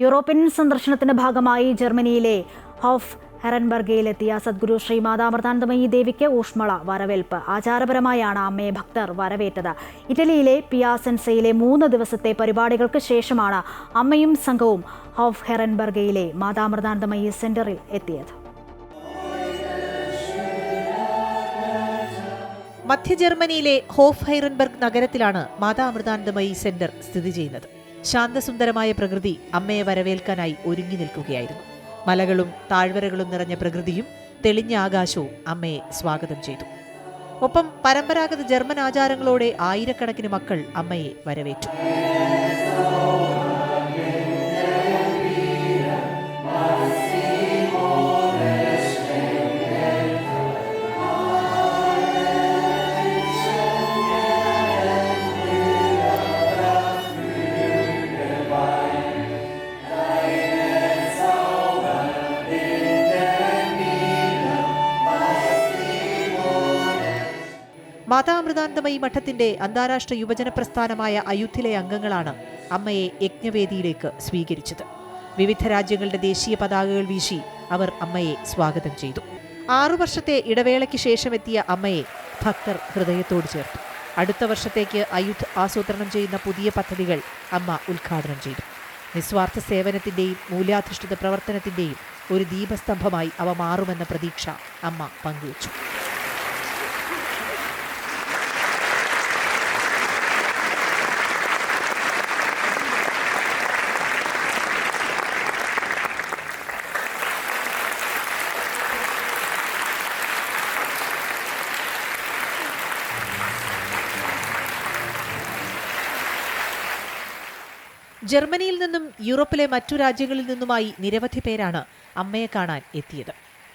European സന്ദർശനത്തിന്റെ ഭാഗമായി ജർമ്മനിയിലെ ഹോഫ് ഹെറൻബർഗയിലെത്തിയ സദ്ഗുരു ശ്രീ മാതാമൃതാനന്ദമയി ദേവിക്ക് ഊഷ്മള വരവേൽപ്പ്. ആചാരപരമായാണ് അമ്മയെ ഭക്തർ വരവേറ്റത്. ഇറ്റലിയിലെ പിയാസെൻസയിലെ 3 ദിവസത്തെ പരിപാടികൾക്ക് ശേഷമാണ് അമ്മയും സംഘവും ഹോഫ് ഹെറൻബർഗയിലെ മാതാമൃതാനന്ദമയി സെന്ററിൽ എത്തിയത്. മധ്യ ജർമ്മനിയിലെ ഹോഫ് ഹൈറൻബർഗ് നഗരത്തിലാണ് മാതാമൃതാനന്ദമയി സെന്റർ സ്ഥിതി ചെയ്യുന്നത്. ശാന്തസുന്ദരമായ പ്രകൃതി അമ്മയെ വരവേൽക്കാനായി ഒരുങ്ങി നിൽക്കുകയായിരുന്നു. മലകളും താഴ്വരകളും നിറഞ്ഞ പ്രകൃതിയും തെളിഞ്ഞ ആകാശവും അമ്മയെ സ്വാഗതം ചെയ്തു. ഒപ്പം പരമ്പരാഗത ജർമ്മൻ ആചാരങ്ങളോടെ ആയിരക്കണക്കിന് മക്കൾ അമ്മയെ വരവേറ്റു. മാതാമൃതാനന്ദമയി മഠത്തിന്റെ അന്താരാഷ്ട്ര യുവജന പ്രസ്ഥാനമായ അയുത്തിലെ അംഗങ്ങളാണ് അമ്മയെ യജ്ഞവേദിയിലേക്ക് സ്വീകരിച്ചത്. വിവിധ രാജ്യങ്ങളുടെ ദേശീയ പതാകകൾ വീശി അവർ അമ്മയെ സ്വാഗതം ചെയ്തു. 6 വർഷത്തെ ഇടവേളയ്ക്ക് ശേഷമെത്തിയ അമ്മയെ ഭക്തർ ഹൃദയത്തോട് ചേർത്തു. അടുത്ത വർഷത്തേക്ക് അയുത്ത് ആസൂത്രണം ചെയ്യുന്ന പുതിയ പദ്ധതികൾ അമ്മ ഉദ്ഘാടനം ചെയ്തു. നിസ്വാർത്ഥ സേവനത്തിന്റെയും മൂല്യാധിഷ്ഠിത പ്രവർത്തനത്തിന്റെയും ഒരു ദീപസ്തംഭമായി അവ മാറുമെന്ന പ്രതീക്ഷ അമ്മ പങ്കുവച്ചു. ജർമ്മനിയിൽ നിന്നും യൂറോപ്പിലെ മറ്റു രാജ്യങ്ങളിൽ നിന്നുമായി നിരവധി പേരാണ് അമ്മയെ കാണാൻ എത്തിയത്.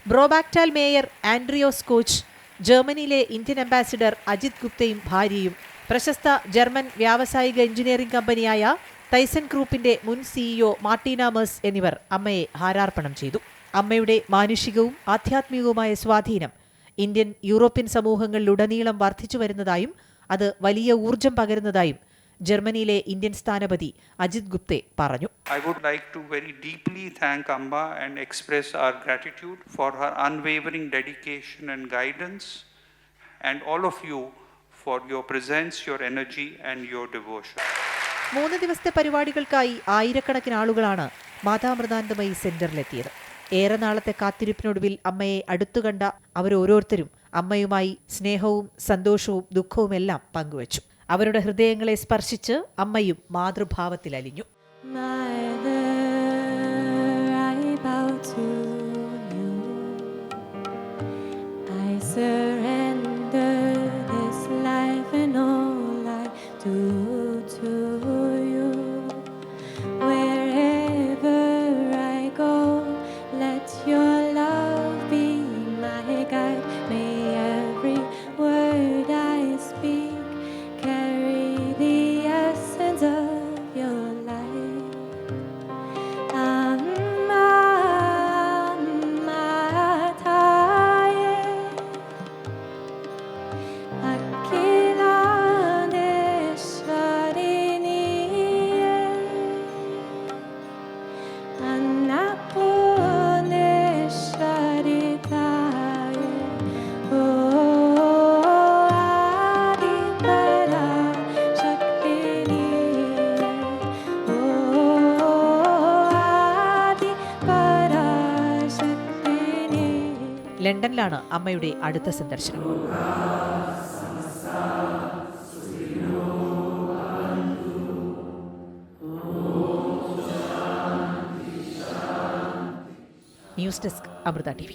ബ്രോബാക്ടാൽ മേയർ ആൻഡ്രിയോസ് കോച്ച്, ജർമ്മനിയിലെ ഇന്ത്യൻ അംബാസിഡർ അജിത് ഗുപ്തയും ഭാര്യയും, പ്രശസ്ത ജർമ്മൻ വ്യാവസായിക എഞ്ചിനീയറിംഗ് കമ്പനിയായ തൈസൺ ഗ്രൂപ്പിന്റെ മുൻ CEO മാർട്ടീന മെഴ്സ് എന്നിവർ അമ്മയെ ഹാരാർപ്പണം ചെയ്തു. അമ്മയുടെ മാനുഷികവും ആധ്യാത്മികവുമായ സ്വാധീനം ഇന്ത്യൻ യൂറോപ്യൻ സമൂഹങ്ങളിലുടനീളം വർദ്ധിച്ചു വരുന്നതായും അത് വലിയ ഊർജം പകരുന്നതായും ജർമ്മനിയിലെ ഇന്ത്യൻ സ്ഥാനപതി അജിത് ഗുപ്തെ പറഞ്ഞു. I would like to very deeply thank Amma and express our gratitude for her unwavering dedication and guidance, and all of you for your presence, your energy and your devotion. 3 ദിവസത്തെ പരിപാടികൾക്കായി ആയിരക്കണക്കിന് ആളുകളാണ് മാതാമൃതാനന്ദമയി സെന്ററിലെത്തിയത്. ഏറെ നാളത്തെ കാത്തിരിപ്പിനൊടുവിൽ അമ്മയെ അടുത്തുകണ്ട അവരോരോരുത്തരും അമ്മയുമായി സ്നേഹവും സന്തോഷവും ദുഃഖവുമെല്ലാം പങ്കുവച്ചു. അവരുടെ ഹൃദയങ്ങളെ സ്പർശിച്ച് അമ്മയും മാതൃഭാവത്തിലലിഞ്ഞു. ലണ്ടനിലാണ് അമ്മയുടെ അടുത്ത സന്ദർശനം. News desk, Amrita TV.